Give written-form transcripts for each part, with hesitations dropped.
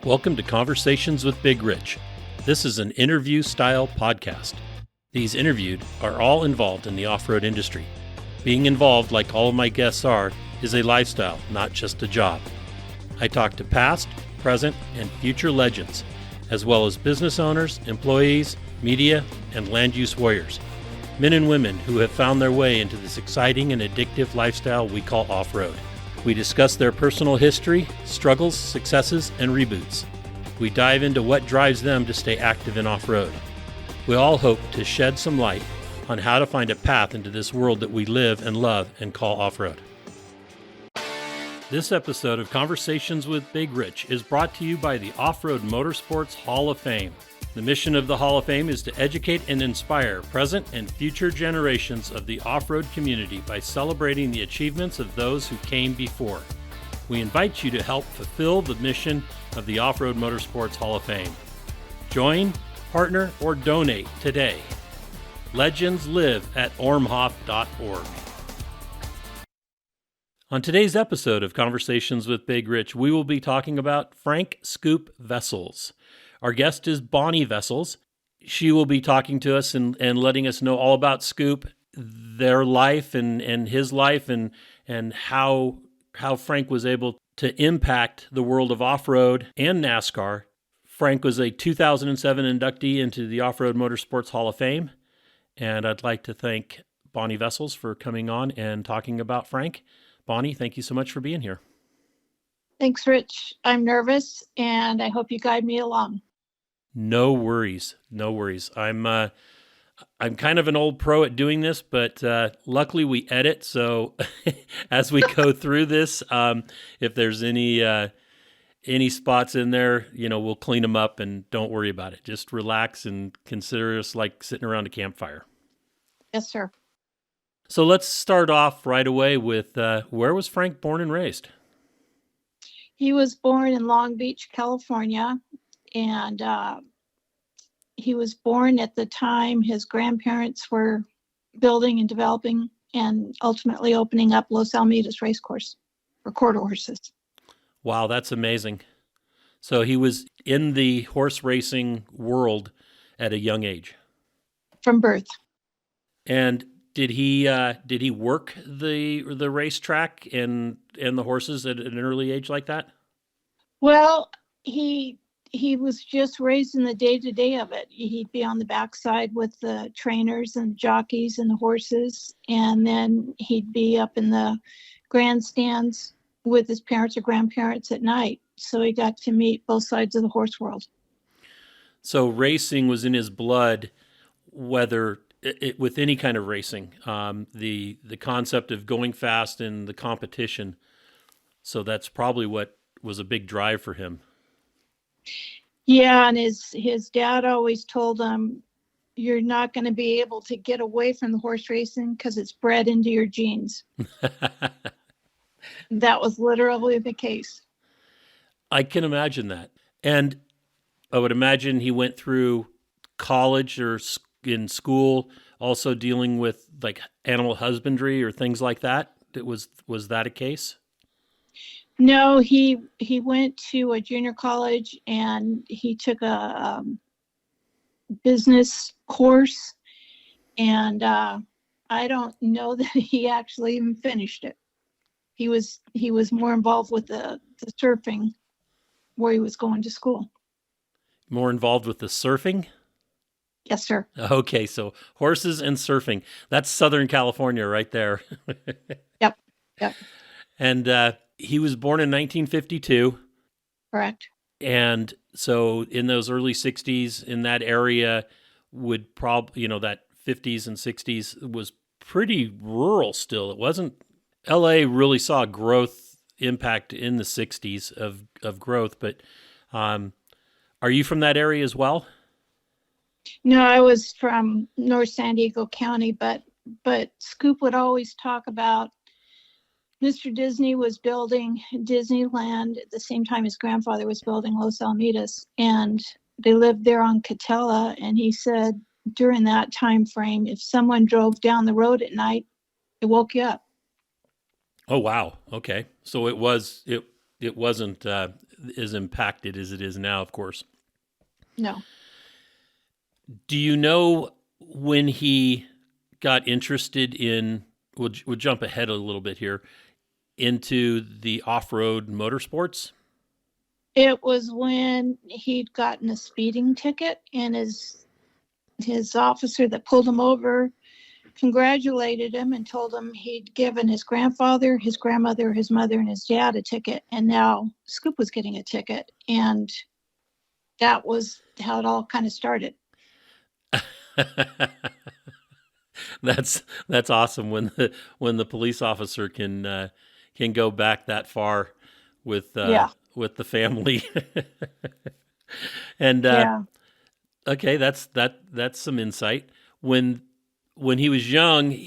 Welcome to Conversations with Big Rich. This is an interview-style podcast. These interviewed are all involved in the off-road industry. Being involved, like all of my guests are, is a lifestyle, not just a job. I talk to past, present, and future legends, as well as business owners, employees, media, and land use warriors. Men and women who have found their way into this exciting and addictive lifestyle we call off-road. We discuss their personal history, struggles, successes, and reboots. We dive into what drives them to stay active in off-road. We all hope to shed some light on how to find a path into this world that we live and love and call off-road. This episode of Conversations with Big Rich is brought to you by the Off-Road Motorsports Hall of Fame. The mission of the Hall of Fame is to educate and inspire present and future generations of the off-road community by celebrating the achievements of those who came before. We invite you to help fulfill the mission of the Off-Road Motorsports Hall of Fame. Join, partner, or donate today. Legends live at ORMHOF.org. On today's episode of Conversations with Big Rich, we will be talking about Frank Scoop Vessels. Our guest is Bonnie Vessels. She will be talking to us and letting us know all about Scoop, their life and his life and how Frank was able to impact the world of off-road and NASCAR. Frank was a 2007 inductee into the Off-Road Motorsports Hall of Fame, and I'd like to thank Bonnie Vessels for coming on and talking about Frank. Bonnie, thank you so much for being here. Thanks, Rich. I'm nervous, and I hope you guide me along. No worries. No worries. I'm kind of an old pro at doing this, but luckily we edit. So as we go through this, if there's any spots in there, we'll clean them up and don't worry about it. Just relax and consider us like sitting around a campfire. Yes, sir. So let's start off right away with where was Frank born and raised? He was born in Long Beach, California, and he was born at the time his grandparents were building and developing and ultimately opening up Los Alamitos Racecourse for quarter horses. Wow, that's amazing. So he was in the horse racing world at a young age. From birth. And did he work the racetrack and the horses at an early age like that? Well, he was just raised in the day-to-day of it. He'd be on the backside with the trainers and jockeys and the horses, and then he'd be up in the grandstands with his parents or grandparents at night. So he got to meet both sides of the horse world. So racing was in his blood, whether with any kind of racing, the concept of going fast and the competition. So that's probably what was a big drive for him. Yeah, and his dad always told him, you're not going to be able to get away from the horse racing because it's bred into your genes. That was literally the case. I can imagine that. And I would imagine he went through college or in school also dealing with like animal husbandry or things like that. Was that a case? No, he went to a junior college and he took a business course, and I don't know that he actually even finished it. He was more involved with the surfing where he was going to school. More involved with the surfing? Yes, sir. Okay, so horses and surfing. That's Southern California right there. Yep. And he was born in 1952. Correct. And so in those early 60s, in that area, would probably, that 50s and 60s was pretty rural still. It wasn't, LA really saw growth impact in the 60s of growth, but are you from that area as well? No, I was from North San Diego County, but Scoop would always talk about Mr. Disney was building Disneyland at the same time his grandfather was building Los Alamitos, and they lived there on Catella. And he said during that time frame, if someone drove down the road at night, it woke you up. Oh, wow. Okay. So it it wasn't as impacted as it is now, of course. No. Do you know when he got interested in, we'll jump ahead a little bit here, into the off-road motorsports? It was when he'd gotten a speeding ticket, and his officer that pulled him over congratulated him and told him he'd given his grandfather, his grandmother, his mother, and his dad a ticket, and now Scoop was getting a ticket. And that was how it all kind of started. That's awesome when the police officer can go back that far with the family. And okay, that's some insight. When he was young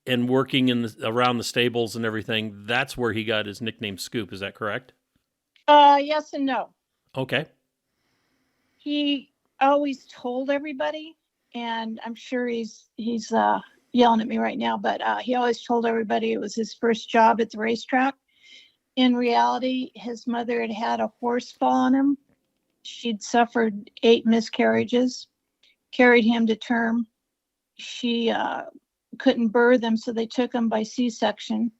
and working around the stables and everything, that's where he got his nickname Scoop. Is that correct? Yes and no. Okay. He always told everybody, and I'm sure he's yelling at me right now, but he always told everybody it was his first job at the racetrack. In reality, his mother had had a horse fall on him. She'd suffered 8 miscarriages, carried him to term. She couldn't birth him, so they took him by C-section.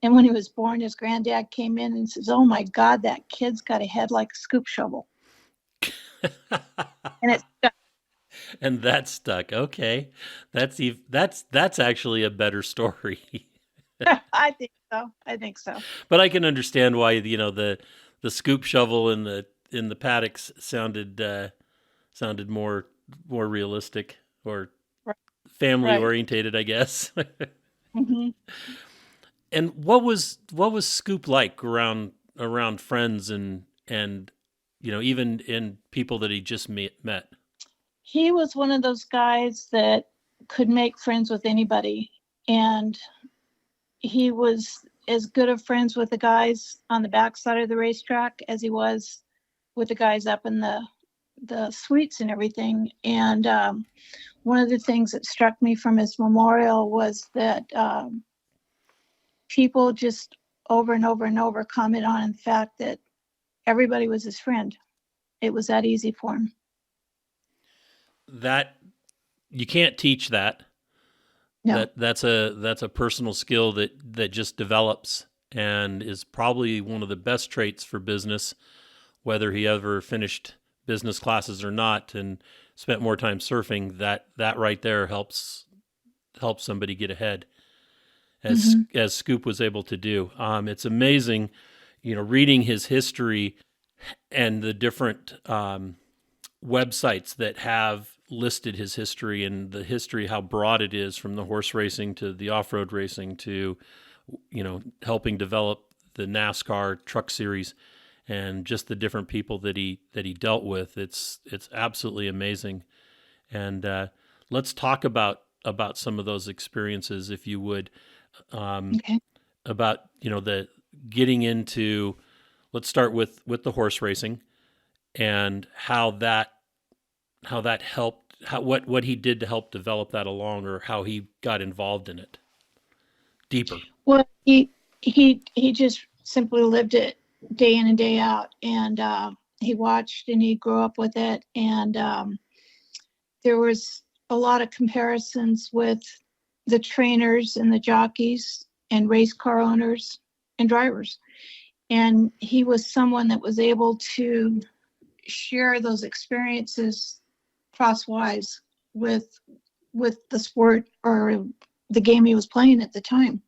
And when he was born, his granddad came in and says, "Oh my God, that kid's got a head like a scoop shovel." And it stuck. And that stuck. Okay, that's actually a better story. I think so. But I can understand why the scoop shovel in the paddocks sounded more realistic or family orientated, I guess. Mm-hmm. And what was Scoop like around friends and even in people that he just met? He was one of those guys that could make friends with anybody, and he was as good of friends with the guys on the backside of the racetrack as he was with the guys up in the suites and everything. And one of the things that struck me from his memorial was that people just over and over and over comment on the fact that everybody was his friend. It was that easy for him. That you can't teach that. No. That's a personal skill that just develops and is probably one of the best traits for business, whether he ever finished business classes or not and spent more time surfing. That right there helps somebody get ahead, as Scoop was able to do. It's amazing, reading his history and the different websites that have listed his history and the history, how broad it is, from the horse racing to the off-road racing to, helping develop the NASCAR truck series and just the different people that he dealt with. It's absolutely amazing. And let's talk about some of those experiences, if you would. Okay. About, the getting into, let's start with the horse racing and how that helped, what he did to help develop that along, or how he got involved in it deeper. Well, he just simply lived it day in and day out, and he watched and he grew up with it. And there was a lot of comparisons with the trainers and the jockeys and race car owners and drivers. And he was someone that was able to share those experiences crosswise with the sport or the game he was playing at the time.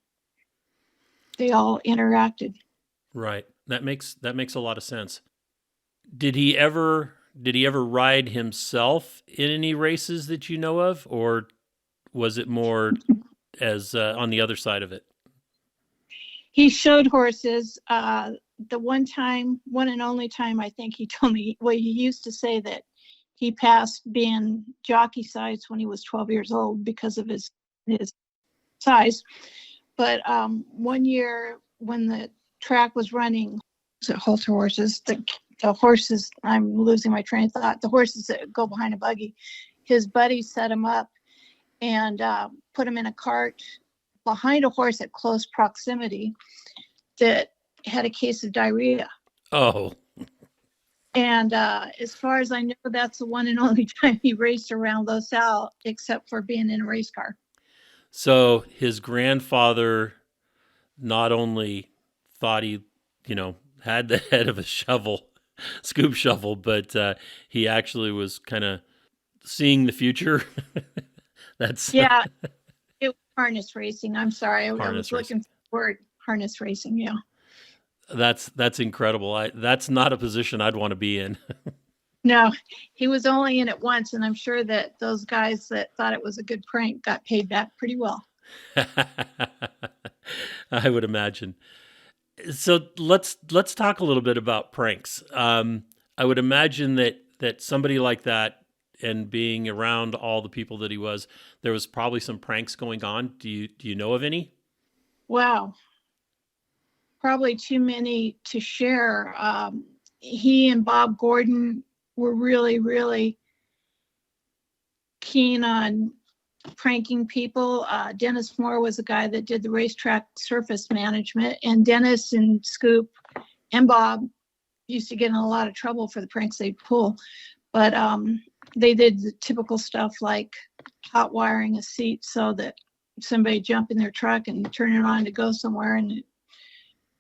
They all interacted. Right. That makes a lot of sense. Did he ever ride himself in any races that you know of, or was it more as on the other side of it? He showed horses. The one and only time, I think he told me, well, he used to say that he passed being jockey-size when he was 12 years old because of his size. But one year when the track was running, halter horses, the horses, I'm losing my train of thought, the horses that go behind a buggy, his buddy set him up and put him in a cart behind a horse at close proximity that had a case of diarrhea. Oh, And as far as I know, that's the one and only time he raced around LaSalle, except for being in a race car. so his grandfather not only thought he, had the head of a shovel, scoop shovel, but he actually was kind of seeing the future. That's Yeah, it was harness racing. I'm sorry. I harness was looking racing. for the word harness racing. Yeah. That's incredible. That's not a position I'd want to be in. No, he was only in it once, and I'm sure that those guys that thought it was a good prank got paid back pretty well. I would imagine. So let's talk a little bit about pranks. I would imagine that somebody like that, and being around all the people that he was, there was probably some pranks going on. Do you know of any? Wow. Probably too many to share. He and Bob Gordon were really, really keen on pranking people. Dennis Moore was the guy that did the racetrack surface management, and Dennis and Scoop and Bob used to get in a lot of trouble for the pranks they'd pull. But they did the typical stuff like hot wiring a seat so that somebody jump in their truck and turn it on to go somewhere and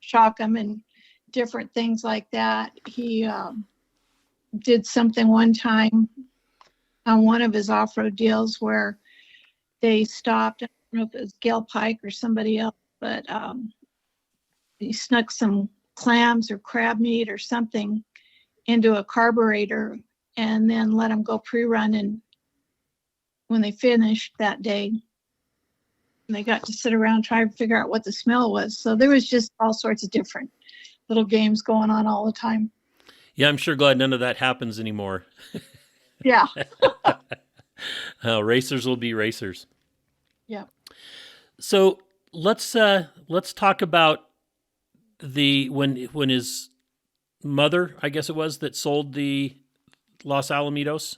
shock them, and different things like that. He did something one time on one of his off-road deals where they stopped. I don't know if it was Gail Pike or somebody else, but he snuck some clams or crab meat or something into a carburetor and then let them go pre-run. And when they finished that day, they got to sit around trying to figure out what the smell was. So there was just all sorts of different little games going on all the time. Yeah, I'm sure glad none of that happens anymore. Yeah. Racers will be racers. Yeah. So let's talk about when his mother, I guess it was, that sold the Los Alamitos,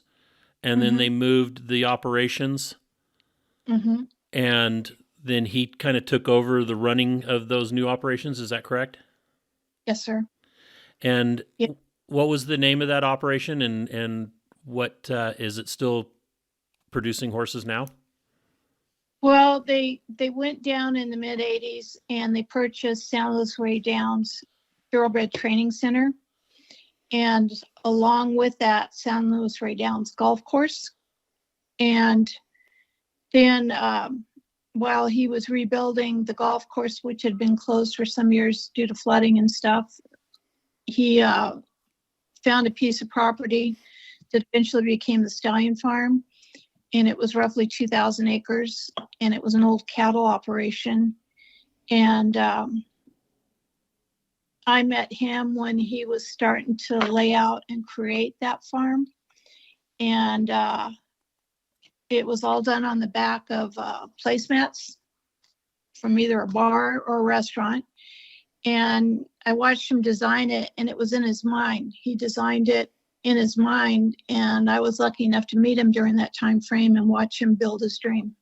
and then they moved the operations, and then he kind of took over the running of those new operations. Is that correct? Yes, sir. And Yeah. what was the name of that operation, and what is it still producing horses now? Well, they went down in the mid 80s and they purchased San Luis Rey Downs Thoroughbred Training Center. And along with that, San Luis Rey Downs Golf Course. And then while he was rebuilding the golf course, which had been closed for some years due to flooding and stuff, he found a piece of property that eventually became the Stallion Farm. And it was roughly 2,000 acres, and it was an old cattle operation. And I met him when he was starting to lay out and create that farm. And it was all done on the back of placemats from either a bar or a restaurant. And I watched him design it, and it was in his mind. He designed it in his mind, and I was lucky enough to meet him during that time frame and watch him build his dream.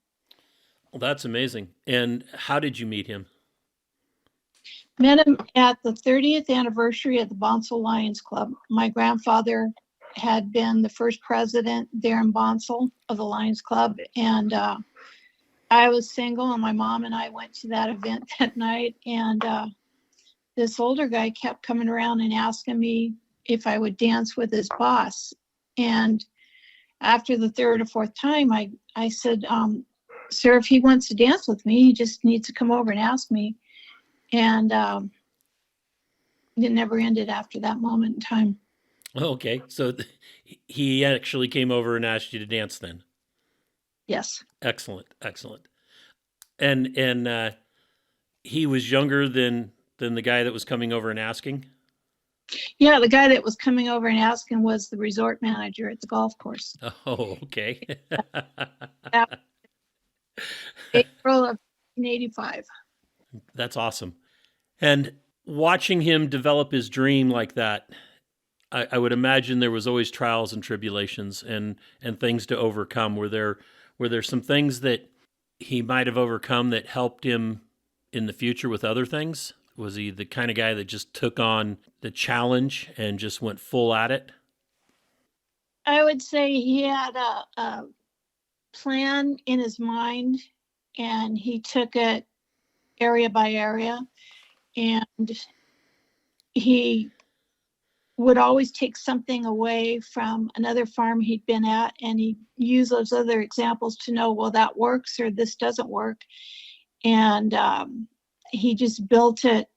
Well, that's amazing. And how did you meet him? Met him at the 30th anniversary of the Bonsall Lions Club. My grandfather had been the first president there in Bonsall of the Lions Club, and I was single, and my mom and I went to that event that night, and this older guy kept coming around and asking me if I would dance with his boss. And after the third or fourth time, I said, sir, if he wants to dance with me, he just needs to come over and ask me. And it never ended after that moment in time. Okay, so he actually came over and asked you to dance then. Yes. Excellent. And he was younger than the guy that was coming over and asking? Yeah, the guy that was coming over and asking was the resort manager at the golf course. Oh, okay. April of 1985. That's awesome. And watching him develop his dream like that, I would imagine there was always trials and tribulations and things to overcome. Were there some things that he might have overcome that helped him in the future with other things? Was he the kind of guy that just took on the challenge and just went full at it? I would say he had a plan in his mind, and he took it area by area, and he would always take something away from another farm he'd been at, and he'd use those other examples to know, well, that works or this doesn't work. And he just built it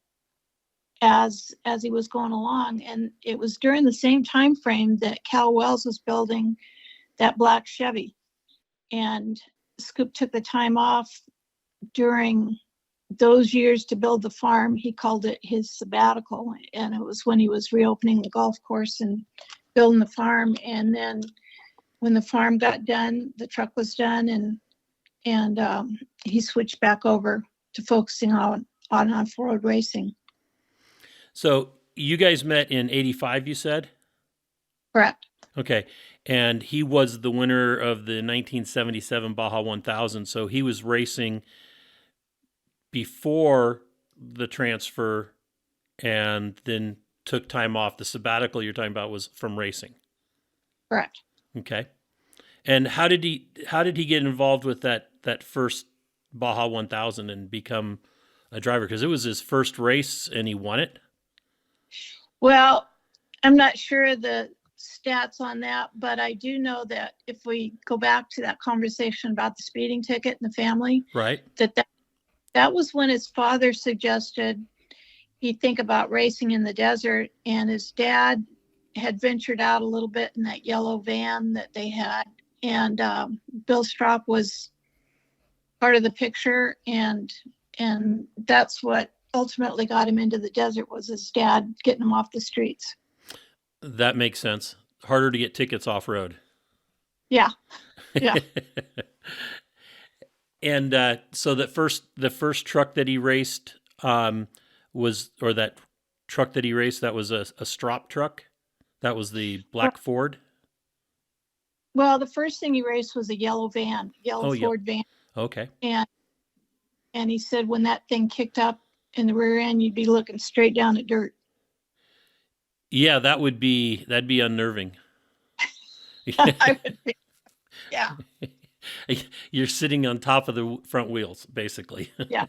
as he was going along. And it was during the same time frame that Cal Wells was building that black Chevy. And Scoop took the time off during those years to build the farm. He called it his sabbatical, and it was when he was reopening the golf course and building the farm. And then when the farm got done, the truck was done, and he switched back over to focusing on off-road racing. So you guys met in 85, you said? Correct. Okay. And he was the winner of the 1977 Baja 1000. So he was racing before the transfer and then took time off. The sabbatical you're talking about was from racing. Correct. Okay. And how did he get involved with that first Baja 1000 and become a driver? Because it was his first race and he won it. Well, I'm not sure the stats on that, but I do know that if we go back to that conversation about the speeding ticket in the family, right, that was when his father suggested he think about racing in the desert, and his dad had ventured out a little bit in that yellow van that they had, and Bill Strop was part of the picture, and that's what ultimately got him into the desert, was his dad getting him off the streets. That makes sense. Harder to get tickets off-road. Yeah. Yeah. And so the first truck that he raced that was a Strop truck? That was the black Ford? Well, the first thing he raced was a yellow Ford van. Okay. And he said when that thing kicked up in the rear end, you'd be looking straight down at dirt. Yeah, that'd be unnerving. I would be. Yeah. You're sitting on top of the front wheels, basically. Yeah.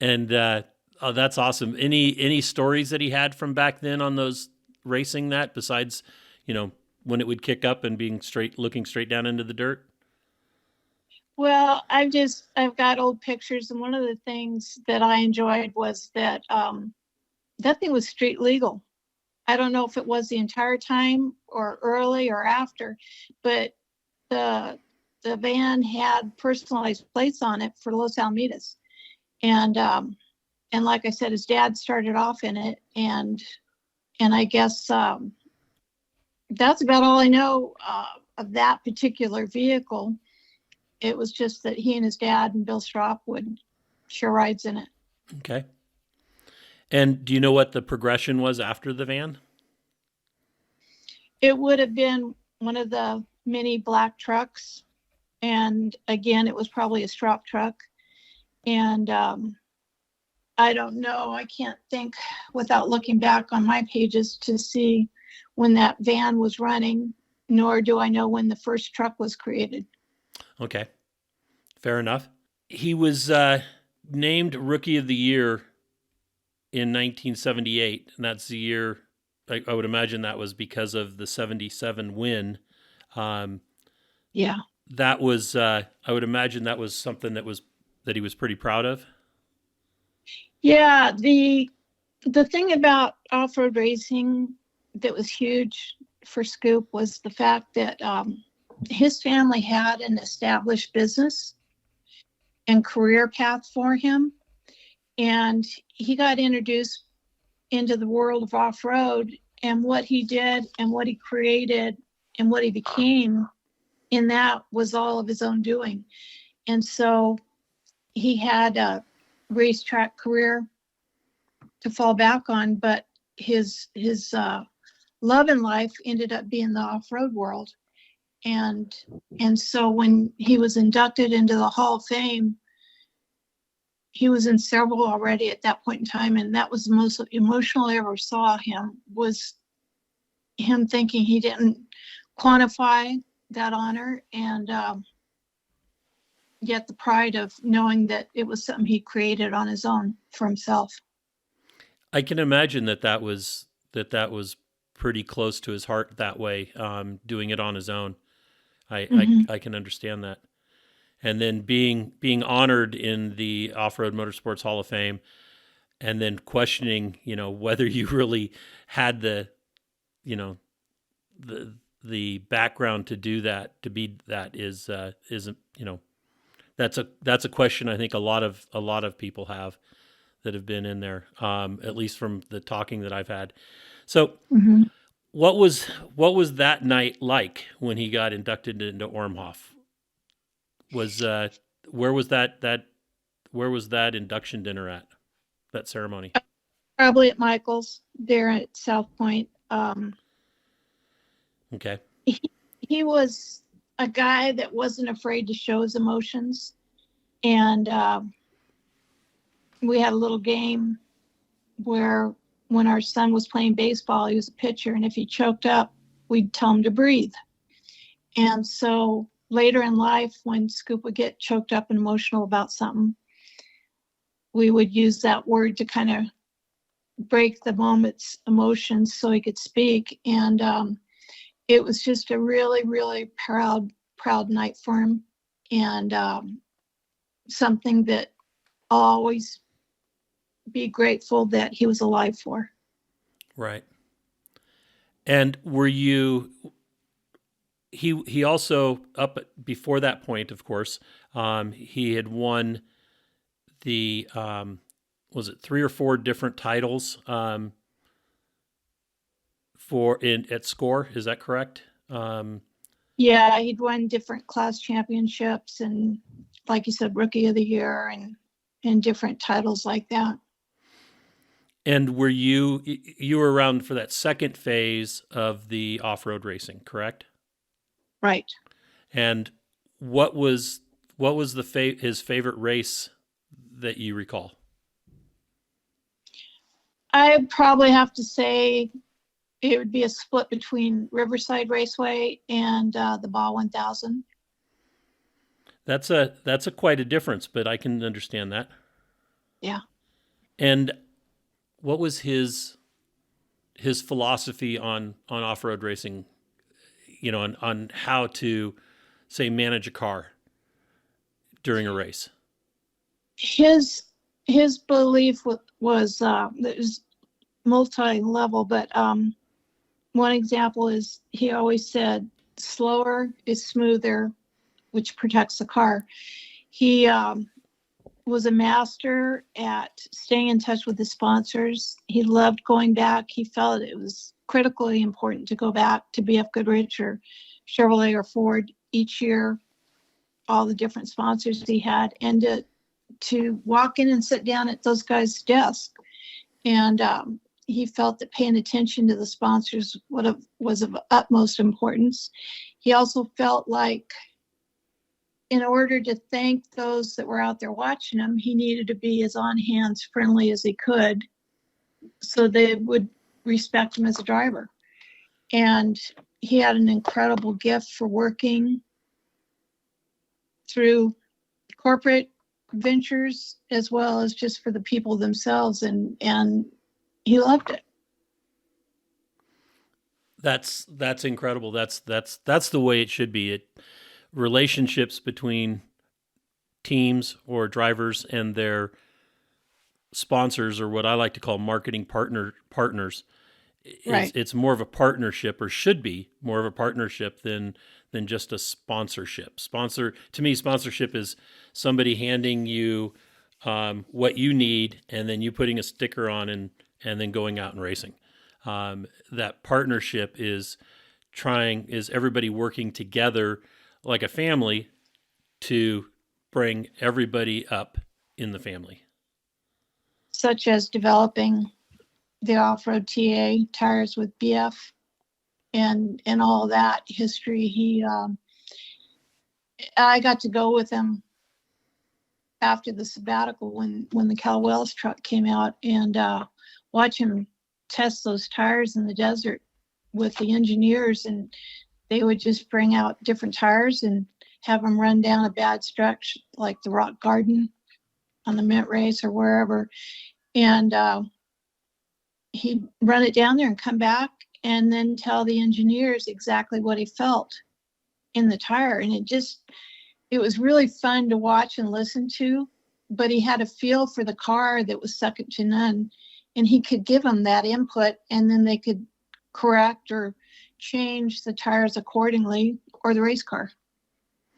And that's awesome. Any stories that he had from back then on those racing that, besides, when it would kick up and looking straight down into the dirt? Well, I've got old pictures, and one of the things that I enjoyed was that that thing was street legal. I don't know if it was the entire time or early or after, but the van had personalized plates on it for Los Alamitas. And like I said, his dad started off in it, and I guess that's about all I know of that particular vehicle. It was just that he and his dad and Bill Strop would share rides in it. Okay. And do you know what the progression was after the van? It would have been one of the mini black trucks. And again, it was probably a Strop truck. And I don't know. I can't think without looking back on my pages to see when that van was running, nor do I know when the first truck was created. Okay. Fair enough. He was named Rookie of the Year in 1978, and that's the year, I would imagine that was because of the 77 win. Yeah. That was, I would imagine that was something that he was pretty proud of. Yeah. The thing about off-road racing that was huge for Scoop was the fact that his family had an established business and career path for him. And he got introduced into the world of off-road, and what he did and what he created and what he became in that was all of his own doing. And so he had a racetrack career to fall back on, but his love in life ended up being the off-road world. And so when he was inducted into the Hall of Fame, he was in several already at that point in time, and that was the most emotional I ever saw him, was him thinking he didn't quantify that honor, and yet the pride of knowing that it was something he created on his own for himself. I can imagine that was pretty close to his heart that way, doing it on his own. I can understand that. And then being honored in the Off-Road Motorsports Hall of Fame, and then questioning, whether you really had the background to do that, to be that, isn't, that's a question I think a lot of people have that have been in there, at least from the talking that I've had. So what was that night like when he got inducted into ORMHOF? Where was that induction dinner at, that ceremony? Probably at Michael's there at South Point. Okay. He was a guy that wasn't afraid to show his emotions, and we had a little game where when our son was playing baseball, he was a pitcher, and if he choked up, we'd tell him to breathe. And so later in life, when Scoop would get choked up and emotional about something, we would use that word to kind of break the moment's emotions so he could speak. And it was just a really, really proud night for him, and something that I'll always be grateful that he was alive for. Right. And were you, he also, up before that point, of course, he had won the, was it 3 or 4 different titles at SCORE? Is that correct? Yeah, he'd won different class championships, and like you said, Rookie of the Year, and different titles like that. And were you were around for that second phase of the off-road racing, correct? Right. And what was his favorite race that you recall? I probably have to say it would be a split between Riverside Raceway and the Ball 1000. That's a quite a difference, but I can understand that. Yeah. And what was his philosophy on off-road racing, on how to, say, manage a car during a race? His belief was that it was multi-level, but one example is he always said slower is smoother, which protects the car. He was a master at staying in touch with his sponsors. He loved going back. He felt it was critically important to go back to BF Goodrich or Chevrolet or Ford each year, all the different sponsors he had, and to walk in and sit down at those guys' desk. And he felt that paying attention to the sponsors was of utmost importance. He also felt like in order to thank those that were out there watching him, he needed to be as on-hands friendly as he could so they would respect him as a driver. And he had an incredible gift for working through corporate ventures as well as just for the people themselves, and he loved it. That's incredible. That's the way it should be. Relationships between teams or drivers and their sponsors, or what I like to call marketing partners. Right. It's more of a partnership, or should be more of a partnership than just a sponsorship. To me, sponsorship is somebody handing you what you need, and then you putting a sticker on and then going out and racing. That partnership is everybody working together like a family to bring everybody up in the family. Such as developing the off-road TA tires with BF and all that history. I got to go with him after the sabbatical when the Cal Wells truck came out, and watch him test those tires in the desert with the engineers, and they would just bring out different tires and have them run down a bad stretch like the Rock Garden on the Mint Race or wherever, and he'd run it down there and come back and then tell the engineers exactly what he felt in the tire. And it was really fun to watch and listen to, but he had a feel for the car that was second to none, and he could give them that input, and then they could correct or change the tires accordingly, or the race car.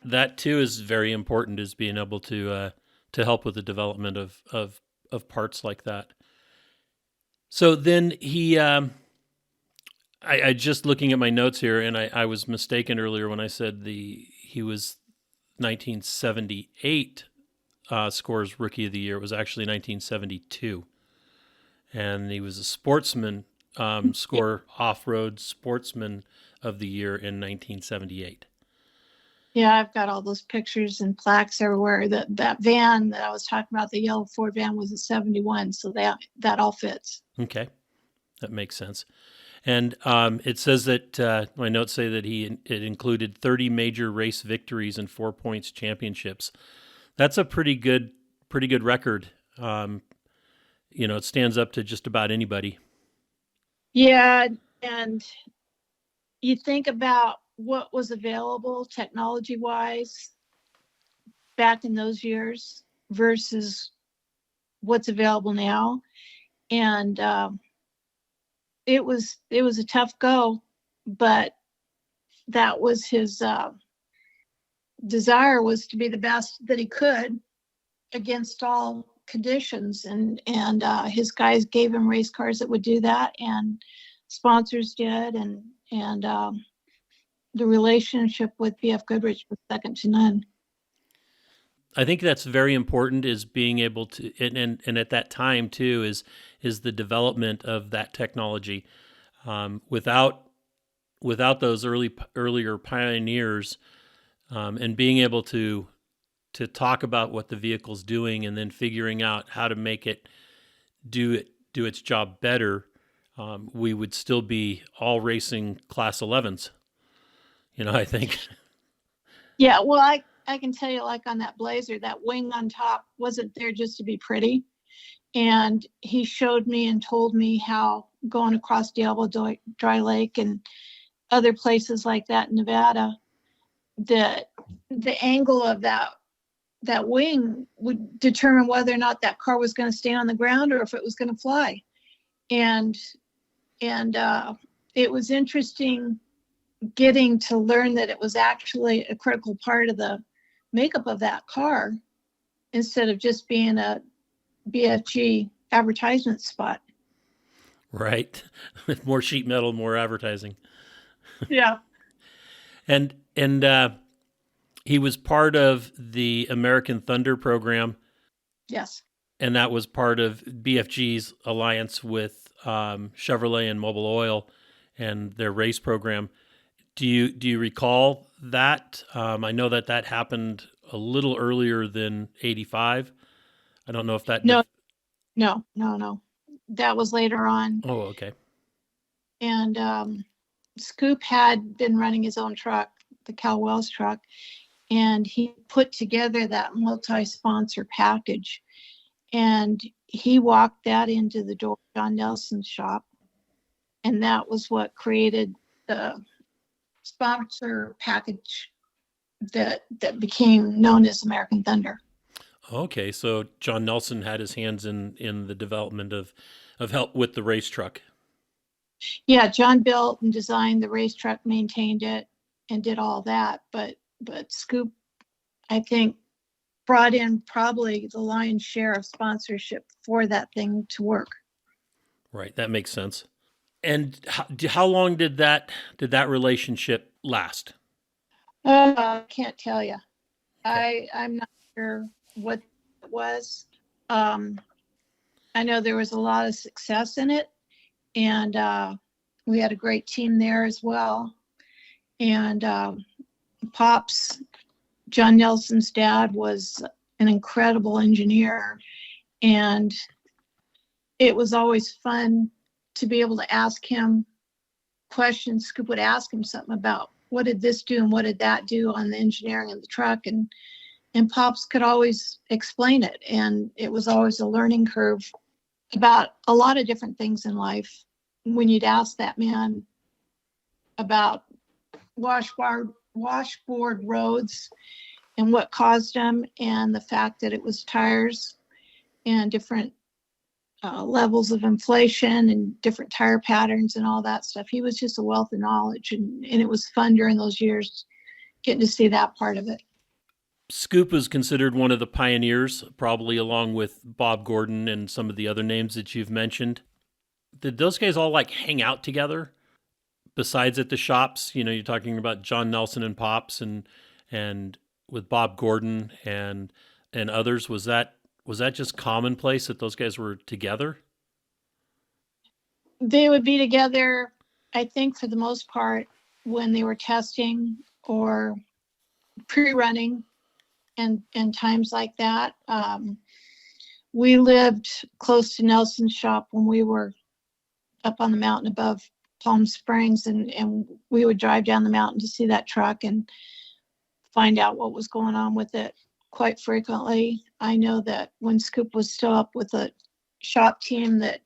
That too is very important, is being able to help with the development of parts like that. So then I just looking at my notes here, and I was mistaken earlier when I said he was 1978 Scores Rookie of the Year. It was actually 1972, and he was a sportsman Score Off-Road Sportsman of the Year in 1978. Yeah, I've got all those pictures and plaques everywhere. That van that I was talking about, the yellow Ford van, was a 71, so that all fits. Okay, that makes sense. And it says that my notes say that it included 30 major race victories and 4 points championships. That's a pretty good record. It stands up to just about anybody. Yeah, and you think about what was available technology-wise back in those years versus what's available now, and it was a tough go, but that was his desire, was to be the best that he could against all conditions, and his guys gave him race cars that would do that, and sponsors did, and the relationship with BF Goodrich was second to none. I think that's very important, is being able to, and at that time too, is the development of that technology. Without those earlier pioneers, and being able to talk about what the vehicle's doing, and then figuring out how to make it do its job better, we would still be all racing Class 11s. I think. Yeah, well, I can tell you, like on that Blazer, that wing on top wasn't there just to be pretty. And he showed me and told me how going across Diablo Dry Lake and other places like that in Nevada, the angle of that wing would determine whether or not that car was going to stay on the ground or if it was going to fly. And it was interesting getting to learn that it was actually a critical part of the makeup of that car, instead of just being a BFG advertisement spot. Right. With more sheet metal, more advertising. Yeah. And he was part of the American Thunder program. Yes. And that was part of BFG's alliance with Chevrolet and Mobil Oil and their race program. Do you recall that? I know that happened a little earlier than 85. I don't know if that... No. That was later on. Oh, okay. And Scoop had been running his own truck, the Cal Wells truck, and he put together that multi-sponsor package. And he walked that into the door of John Nelson's shop. And that was what created the sponsor package that became known as American Thunder. Okay, so John Nelson had his hands in the development of help with the race truck. Yeah, John built and designed the race truck, maintained it, and did all that. But Scoop, I think, brought in probably the lion's share of sponsorship for that thing to work. Right, that makes sense. And how long did that relationship last? I can't tell you. Okay. I'm not sure what it was. I know there was a lot of success in it, and we had a great team there as well. And Pops, John Nelson's dad, was an incredible engineer. And it was always fun to be able to ask him questions. Scoop would ask him something about what did this do and what did that do on the engineering of the truck. And Pops could always explain it. And it was always a learning curve about a lot of different things in life. When you'd ask that man about washboard roads and what caused them, and the fact that it was tires and different levels of inflation and different tire patterns and all that stuff. He was just a wealth of knowledge, and it was fun during those years getting to see that part of it. Scoop was considered one of the pioneers, probably along with Bob Gordon and some of the other names that you've mentioned. Did those guys all like hang out together besides at the shops? You know, you're talking about John Nelson and Pops and with Bob Gordon and others. Was that just commonplace that those guys were together? They would be together, I think, for the most part, when they were testing or pre-running and times like that. We lived close to Nelson's shop when we were up on the mountain above Palm Springs, and we would drive down the mountain to see that truck and find out what was going on with it quite frequently. I know that when Scoop was still up with the shop team that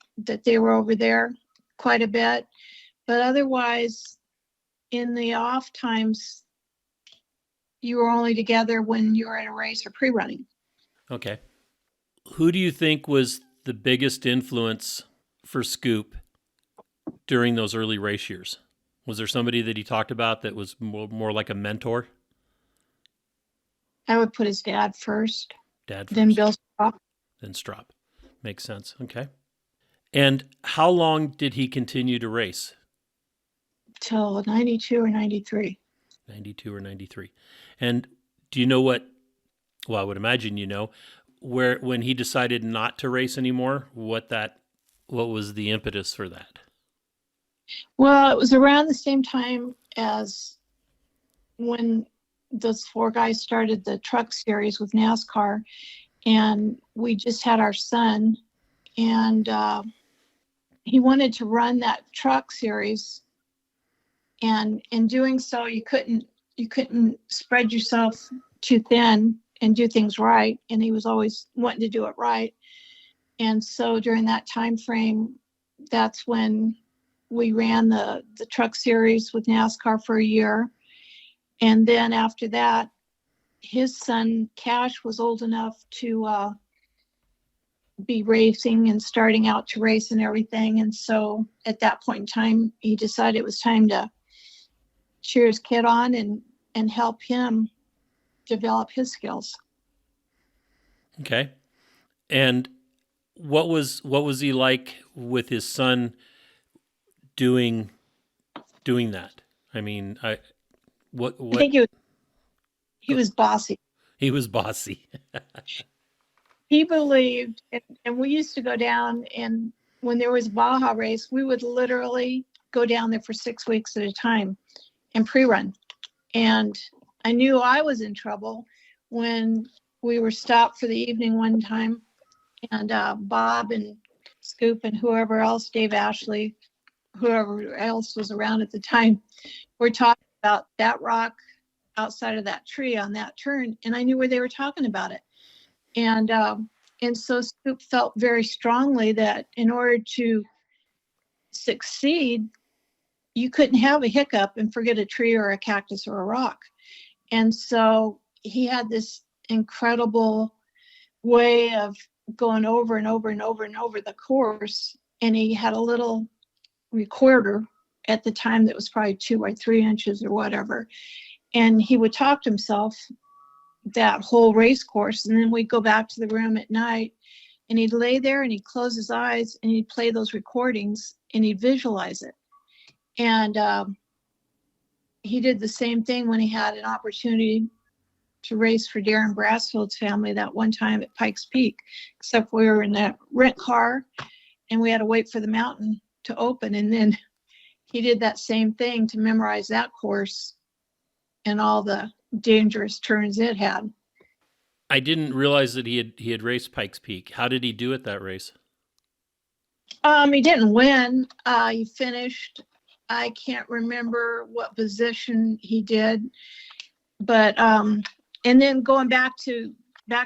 they were over there quite a bit, but otherwise in the off times, you were only together when you were in a race or pre-running. Okay. Who do you think was the biggest influence for Scoop during those early race years? Was there somebody that he talked about that was more like a mentor? I would put his dad first. Dad first. Then Bill Strop. Then Strop. Makes sense. Okay. And how long did he continue to race? Till 92 or 93. 92 or 93. And do you know well, I would imagine you know, when he decided not to race anymore, what was the impetus for that? Well, it was around the same time as when those four guys started the truck series with NASCAR, and we just had our son, and he wanted to run that truck series, and in doing so, you couldn't spread yourself too thin and do things right, and he was always wanting to do it right. And so during that time frame, that's when we ran the truck series with NASCAR for a year. And then after that, his son Cash was old enough to be racing and starting out to race and everything. And so at that point in time, he decided it was time to cheer his kid on and help him develop his skills. Okay. And what was he like with his son doing that? I mean, I think he was bossy. He was bossy. He believed, and we used to go down, and when there was a Baja race, we would literally go down there for 6 weeks at a time and pre-run. And I knew I was in trouble when we were stopped for the evening one time, and Bob and Scoop and whoever else, Dave Ashley, whoever else was around at the time, were talking about that rock outside of that tree on that turn, and I knew where they were talking about it. And so Scoop felt very strongly that in order to succeed, you couldn't have a hiccup and forget a tree or a cactus or a rock. And so he had this incredible way of going over and over and over and over the course. And he had a little recorder at the time that was probably 2 or 3 inches or whatever. And he would talk to himself that whole race course. And then we'd go back to the room at night, and he'd lay there and he'd close his eyes and he'd play those recordings and he'd visualize it. And he did the same thing when he had an opportunity to race for Darren Brassfield's family that one time at Pikes Peak, except we were in that rent car and we had to wait for the mountain to open. And then he did that same thing to memorize that course and all the dangerous turns it had. I didn't realize that he had raced Pikes Peak. How did he do at that race? He didn't win. He finished. I can't remember what position he did, but and then going back to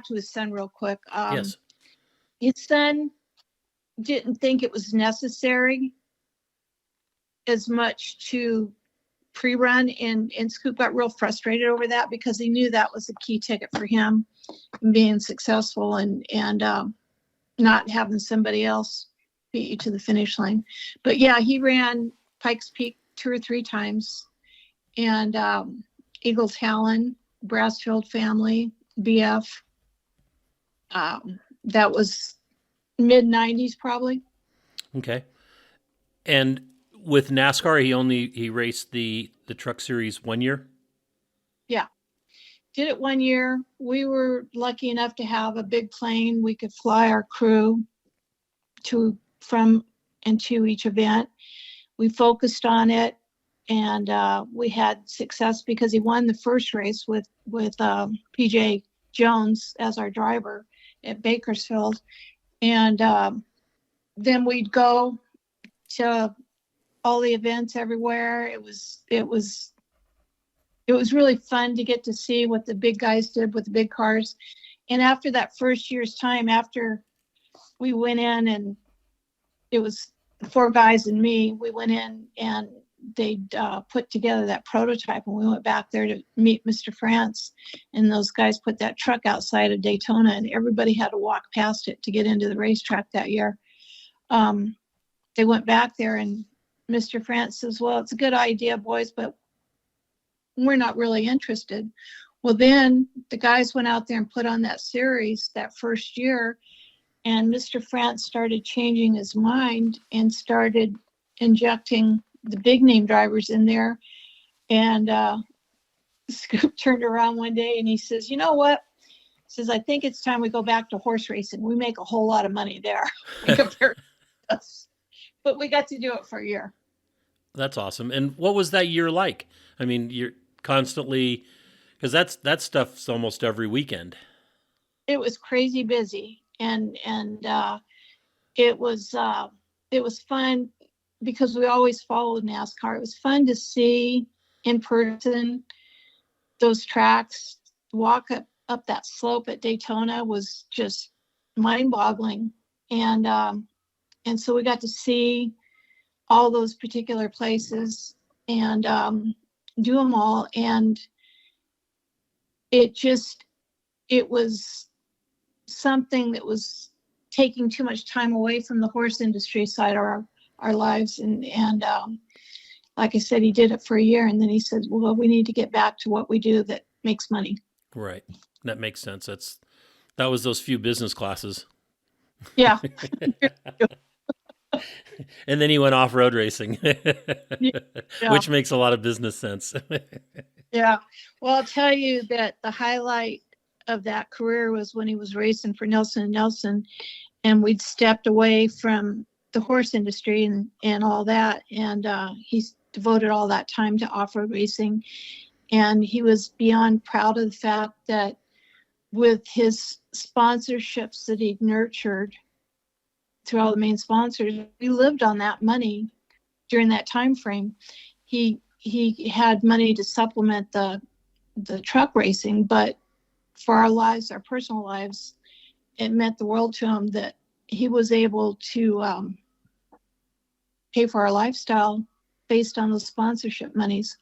his son real quick. Yes. His son didn't think it was necessary as much to pre-run, and Scoop got real frustrated over that because he knew that was a key ticket for him being successful and not having somebody else beat you to the finish line. But yeah, he ran Pikes Peak 2 or 3 times, and Eagle Talon, Brassfield Family, BF. That was mid 90s probably. Okay. And with NASCAR, he raced the Truck Series 1 year? Yeah. Did it 1 year. We were lucky enough to have a big plane. We could fly our crew from and to each event. We focused on it, and we had success because he won the first race with PJ Jones as our driver at Bakersfield. And then we'd go to all the events everywhere. It was really fun to get to see what the big guys did with the big cars. And after that first year's time, after we went in, and it was 4 guys and me, we went in and they'd put together that prototype, and we went back there to meet Mr. France, and those guys put that truck outside of Daytona, and everybody had to walk past it to get into the racetrack that year. They went back there, and Mr. France says, well, it's a good idea, boys, but we're not really interested. Well, then the guys went out there and put on that series that first year, and Mr. France started changing his mind and started injecting the big name drivers in there. And Scoop turned around one day and he says, you know what? He says, I think it's time we go back to horse racing. We make a whole lot of money there compared to us. But we got to do it for a year. That's awesome. And what was that year like? I mean, you're constantly, because that stuff's almost every weekend. It was crazy busy, and it was fun because we always followed NASCAR. It was fun to see in person those tracks. Walk up that slope at Daytona was just mind-boggling, and so we got to see all those particular places and do them all. And it was something that was taking too much time away from the horse industry side of our lives. And like I said, he did it for a year, and then he said, well, we need to get back to what we do that makes money. Right. That makes sense. That was those few business classes. Yeah. And then he went off-road racing, Yeah. which makes a lot of business sense. Yeah. Well, I'll tell you that the highlight of that career was when he was racing for Nelson & Nelson, and we'd stepped away from the horse industry and all that. And he's devoted all that time to off-road racing. And he was beyond proud of the fact that with his sponsorships that he'd nurtured through all the main sponsors, we lived on that money during that time frame. He had money to supplement the truck racing, but for our lives, our personal lives, it meant the world to him that he was able to pay for our lifestyle based on those sponsorship monies.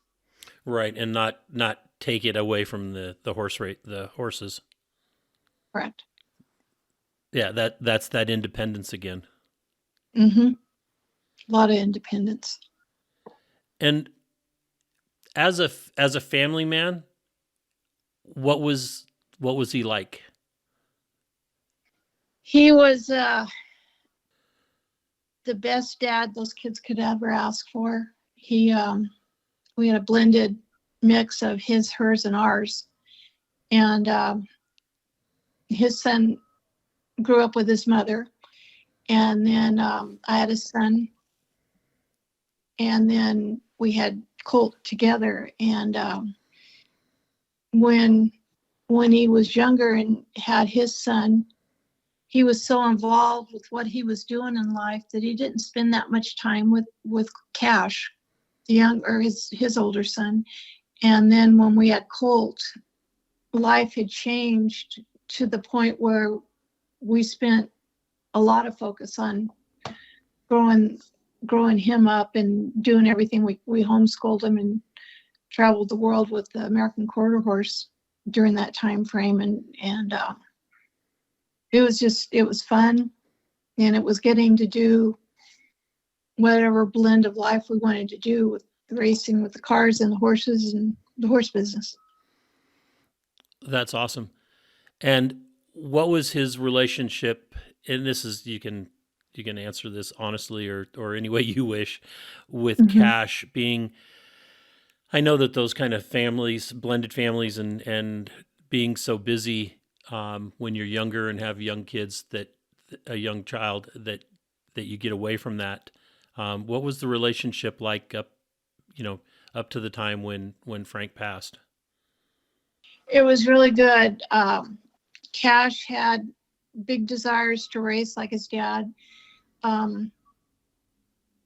Right, and not take it away from the horses. Correct. Yeah, that's that independence again. Mm-hmm. A lot of independence. And as a family man, what was he like? He was the best dad those kids could ever ask for. We had a blended mix of his, hers, and ours. And his son grew up with his mother. And then I had a son. And then we had Colt together. And when when he was younger and had his son, he was so involved with what he was doing in life that he didn't spend that much time with Cash, his older son. And then when we had Colt, life had changed to the point where we spent a lot of focus on growing him up and doing everything. We homeschooled him and traveled the world with the American Quarter Horse during that time frame, and it was fun, and it was getting to do whatever blend of life we wanted to do with the racing, with the cars and the horses and the horse business. That's awesome. And what was his relationship? And this is, you can answer this honestly or any way you wish, with Cash being, I know that those kind of families, blended families, and being so busy when you're younger and have young kids, that a young child, that you get away from that. What was the relationship like up to the time when Frank passed? It was really good. Cash had big desires to race like his dad.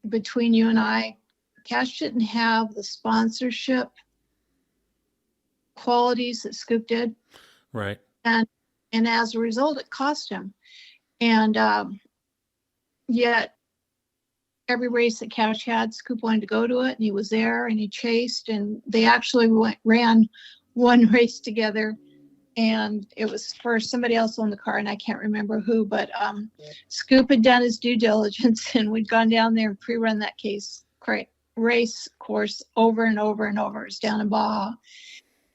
Between you and I, Cash didn't have the sponsorship qualities that Scoop did. Right. And as a result, it cost him. And yet every race that Cash had, Scoop wanted to go to it, and he was there, and he chased, and they actually ran one race together, and it was for somebody else on the car, and I can't remember who, but Scoop had done his due diligence, and we'd gone down there and pre-run that race course over and over and over. It was down in Baja.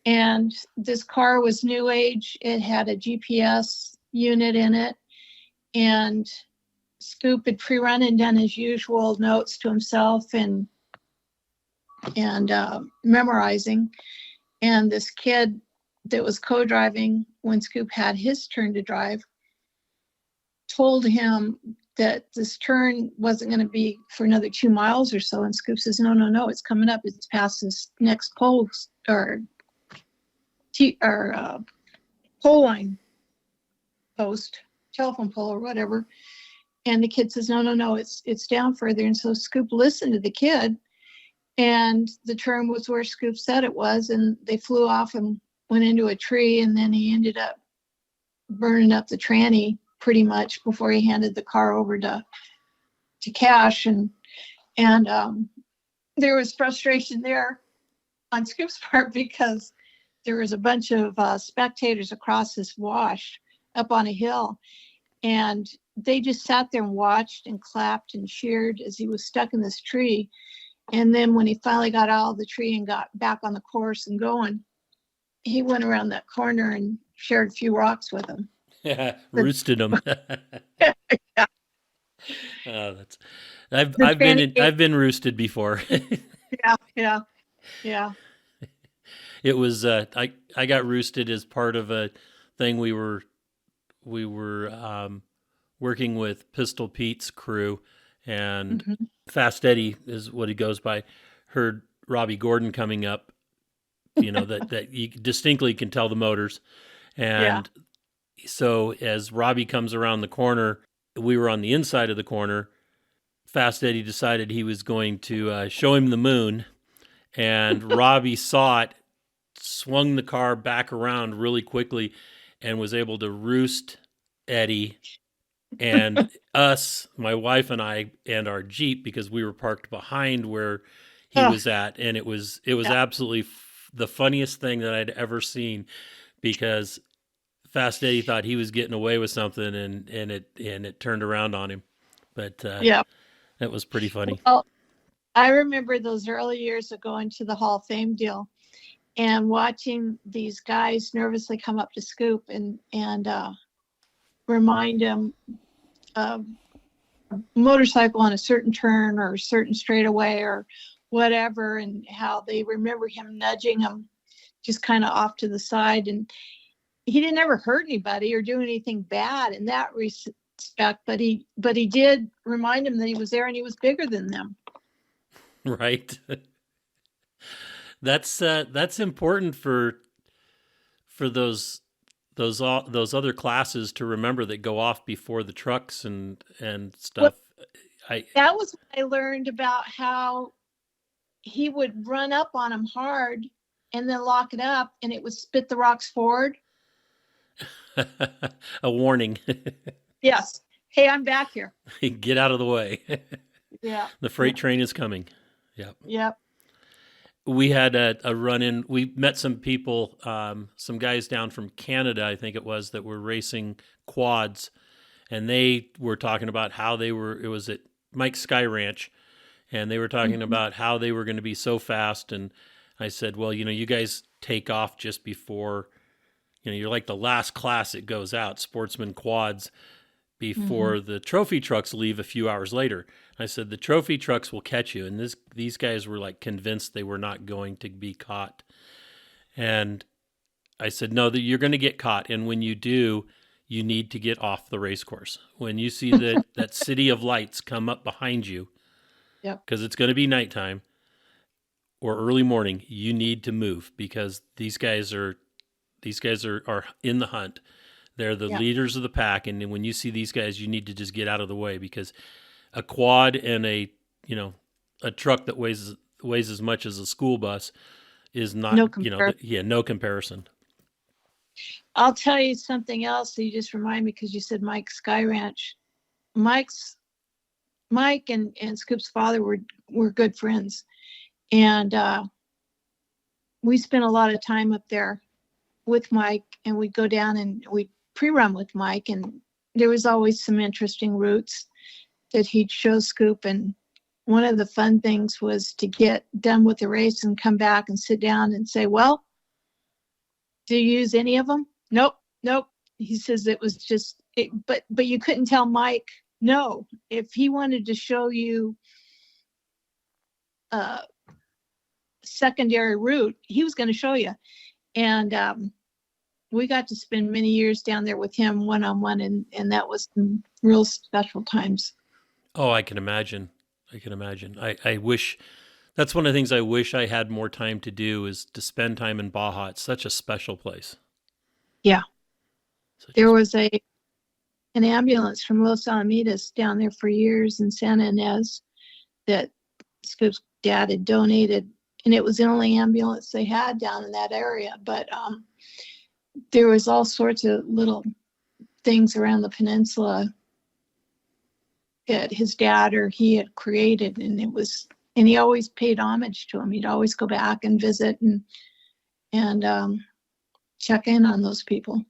And this car was new age. It had a GPS unit in it, and Scoop had pre-run and done his usual notes to himself and memorizing. And this kid that was co-driving when Scoop had his turn to drive told him that this turn wasn't going to be for another 2 miles or so. And Scoop says, no, it's coming up. It's past this next post or pole line post, telephone pole or whatever. And the kid says, no, it's down further. And so Scoop listened to the kid, and the turn was where Scoop said it was, and they flew off and went into a tree, and then he ended up burning up the tranny pretty much before he handed the car over to Cash. And there was frustration there on Scoop's part because there was a bunch of spectators across this wash up on a hill, and they just sat there and watched and clapped and cheered as he was stuck in this tree. And then when he finally got out of the tree and got back on the course and going, he went around that corner and shared a few rocks with them. Yeah, roosted them. Yeah. Oh, I've been roosted before. Yeah. It was I got roosted as part of a thing we were working with Pistol Pete's crew, and Fast Eddie is what he goes by. Heard Robbie Gordon coming up, that you distinctly can tell the motors, and so as Robbie comes around the corner, we were on the inside of the corner. Fast Eddie decided he was going to show him the moon, and Robbie saw it, swung the car back around really quickly, and was able to roost Eddie and us, my wife and I, and our Jeep, because we were parked behind where he was at. And it was absolutely the funniest thing that I'd ever seen, because Fast Eddie thought he was getting away with something, and it turned around on him. But that was pretty funny. Well, I remember those early years of going to the Hall of Fame deal and watching these guys nervously come up to Scoop and remind him of a motorcycle on a certain turn or a certain straightaway or whatever, and how they remember him nudging him just kind of off to the side. And he didn't ever hurt anybody or do anything bad in that respect, but he did remind him that he was there and he was bigger than them. Right. That's important for for those other classes to remember that go off before the trucks and stuff. That was when I learned about how he would run up on them hard and then lock it up, and it would spit the rocks forward. A warning. Yes. Hey, I'm back here. Get out of the way. Yeah. The freight train is coming. Yep. Yep. We had a run-in. We met some people, some guys down from Canada, I think it was, that were racing quads, and they were talking about how it was at Mike's Sky Ranch, and they were talking about how they were going to be so fast. And I said, well, you guys take off just before, you're like the last class that goes out, sportsman quads, before the trophy trucks leave a few hours later. I said, the trophy trucks will catch you. And these guys were like convinced they were not going to be caught. And I said, no, that you're going to get caught. And when you do, you need to get off the race course. When you see that city of lights come up behind you, because it's going to be nighttime or early morning, you need to move, because these guys are in the hunt. They're the leaders of the pack. And when you see these guys, you need to just get out of the way, because a quad and a truck that weighs as much as a school bus is not, no comparison. I'll tell you something else that you just remind me, because you said Mike's Sky Ranch. Mike and Scoop's father were good friends. And we spent a lot of time up there with Mike, and we'd go down and we'd pre-run with Mike, and there was always some interesting routes that he'd show Scoop. And one of the fun things was to get done with the race and come back and sit down and say, well, do you use any of them? Nope. He says it was just, but you couldn't tell Mike no. If he wanted to show you a secondary route, he was going to show you. And we got to spend many years down there with him one-on-one, and that was some real special times. Oh, I can imagine. I wish, that's one of the things I wish I had more time to do, is to spend time in Baja. It's such a special place. Yeah. There was an ambulance from Los Alamitos down there for years in Santa Ynez that Scoop's dad had donated, and it was the only ambulance they had down in that area. But there was all sorts of little things around the peninsula that his dad or he had created, and he always paid homage to him. He'd always go back and visit and check in on those people.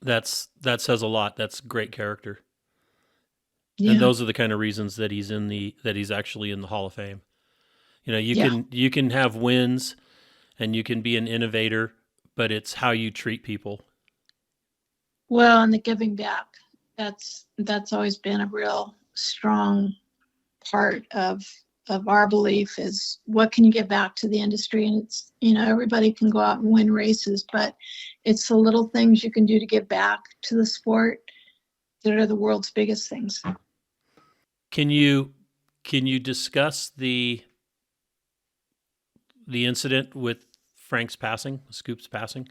That says a lot. That's great character. Yeah. And those are the kind of reasons that he's actually in the Hall of Fame. You can have wins and you can be an innovator, but it's how you treat people. Well, and the giving back, that's always been a real strong part of our belief, is what can you give back to the industry. And it's, everybody can go out and win races, but it's the little things you can do to give back to the sport that are the world's biggest things. Can you discuss the incident with Frank's passing, Scoop's passing?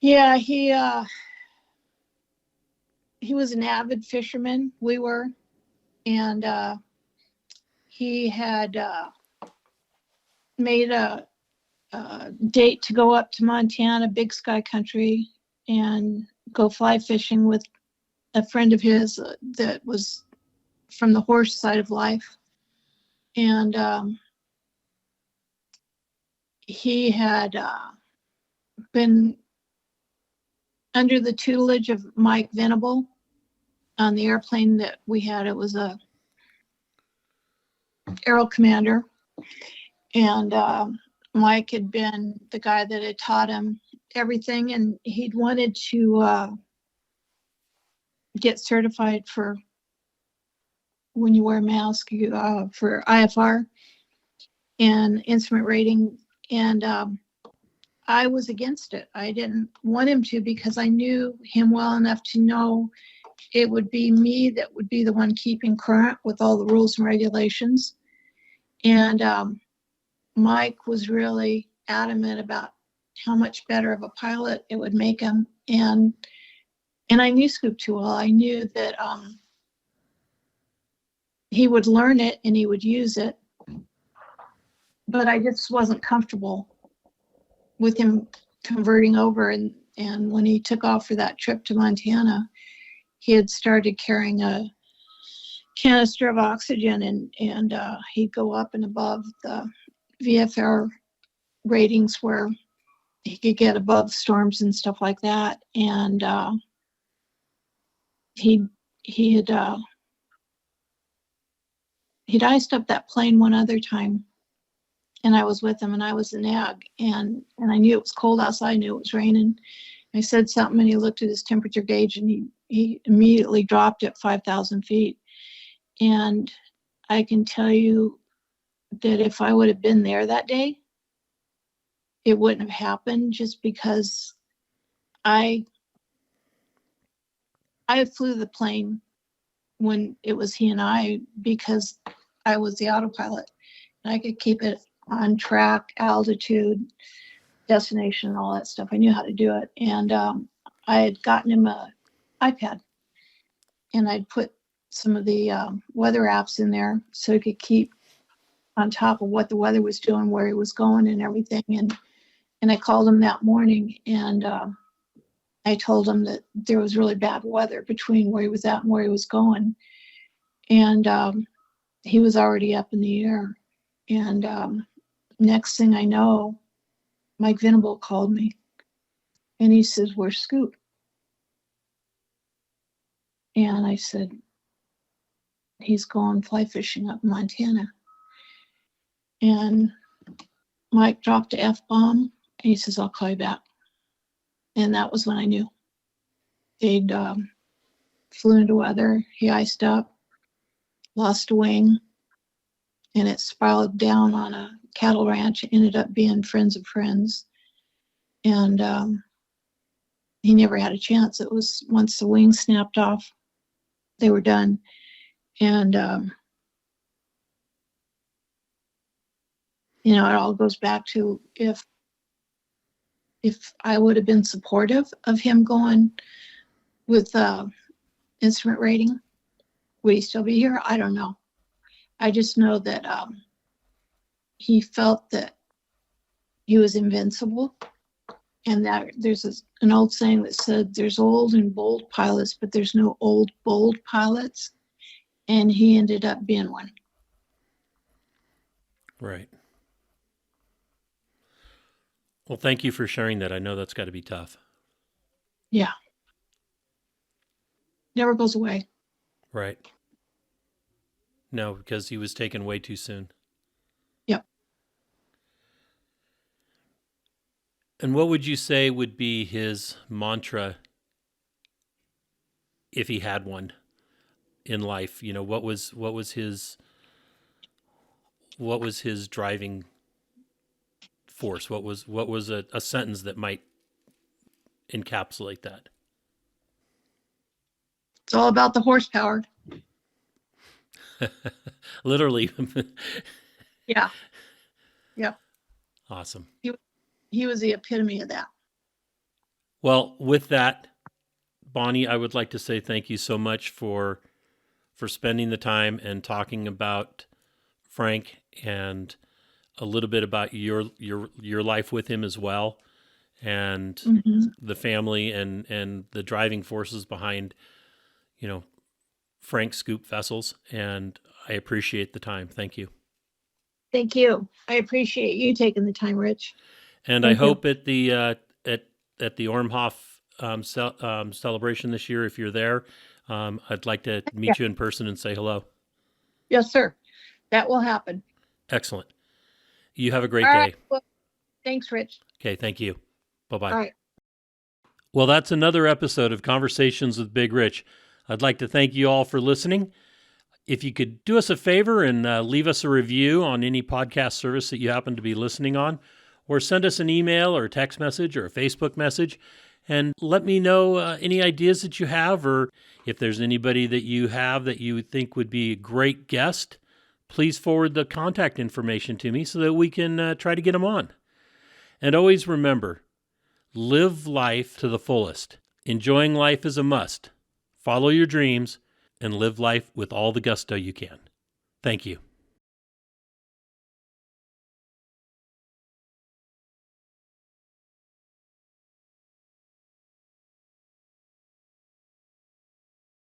Yeah, he was an avid fisherman. We were, and he had made a date to go up to Montana, Big Sky Country, and go fly fishing with a friend of his that was from the horse side of life. And he had been under the tutelage of Mike Venable on the airplane that we had. It was a Aero Commander. And Mike had been the guy that had taught him everything, and he'd wanted to get certified for when you wear a mask for IFR and instrument rating. And I was against it. I didn't want him to, because I knew him well enough to know it would be me that would be the one keeping current with all the rules and regulations. And Mike was really adamant about how much better of a pilot it would make him. And I knew Scoop too well. I knew that he would learn it and he would use it, but I just wasn't comfortable with him converting over. And when he took off for that trip to Montana, he had started carrying a canister of oxygen, and he'd go up and above the VFR ratings where he could get above storms and stuff like that. And he'd iced up that plane one other time, and I was with him, and I was the nag, and I knew it was cold outside. I knew it was raining. I said something, and he looked at his temperature gauge, and he immediately dropped at 5,000 feet. And I can tell you that if I would have been there that day, it wouldn't have happened, just because I flew the plane when it was he and I, because I was the autopilot, and I could keep it on track, altitude, destination, all that stuff. I knew how to do it. And I had gotten him a iPad, and I'd put some of the weather apps in there so he could keep on top of what the weather was doing, where he was going and everything. And I called him that morning, and I told him that there was really bad weather between where he was at and where he was going. And he was already up in the air. And next thing I know, Mike Venable called me, and he says, "Where's Scoop?" And I said, "He's going fly fishing up in Montana." And Mike dropped the F-bomb, and he says, "I'll call you back." And that was when I knew. They'd flew into weather. He iced up, lost a wing, and it spiraled down on a cattle ranch. It ended up being friends of friends. And he never had a chance. It was once the wing snapped off, they were done. And it all goes back to if I would have been supportive of him going with instrument rating, would he still be here? I don't know. I just know that he felt that he was invincible, and that there's an old saying that said there's old and bold pilots, but there's no old, bold pilots. And he ended up being one. Right. Well, thank you for sharing that. I know that's got to be tough. Yeah. Never goes away. Right. No, because he was taken way too soon. Yep. And what would you say would be his mantra, if he had one, in life? What was his driving force? What was a sentence that might encapsulate that? It's all about the horsepower. Literally. Yeah. Yep. Awesome. He was the epitome of that. Well, with that, Bonnie, I would like to say thank you so much for spending the time and talking about Frank, and a little bit about your life with him as well, and the family and the driving forces behind, Frank Scoop Vessels. And I appreciate the time. Thank you. Thank you. I appreciate you taking the time, Rich. And I hope at the ORMHOF celebration this year, if you're there, I'd like to meet you in person and say hello. Yes, sir. That will happen. Excellent. You have a great All day. right. Well, thanks, Rich. Okay, thank you. Bye-bye. All right. Well, that's another episode of Conversations with Big Rich. I'd like to thank you all for listening. If you could do us a favor and leave us a review on any podcast service that you happen to be listening on, or send us an email or a text message or a Facebook message, and let me know any ideas that you have, or if there's anybody that you have that you think would be a great guest, please forward the contact information to me so that we can try to get them on. And always remember, Live life to the fullest. Enjoying life is a must. Follow your dreams and live life with all the gusto you can. Thank you.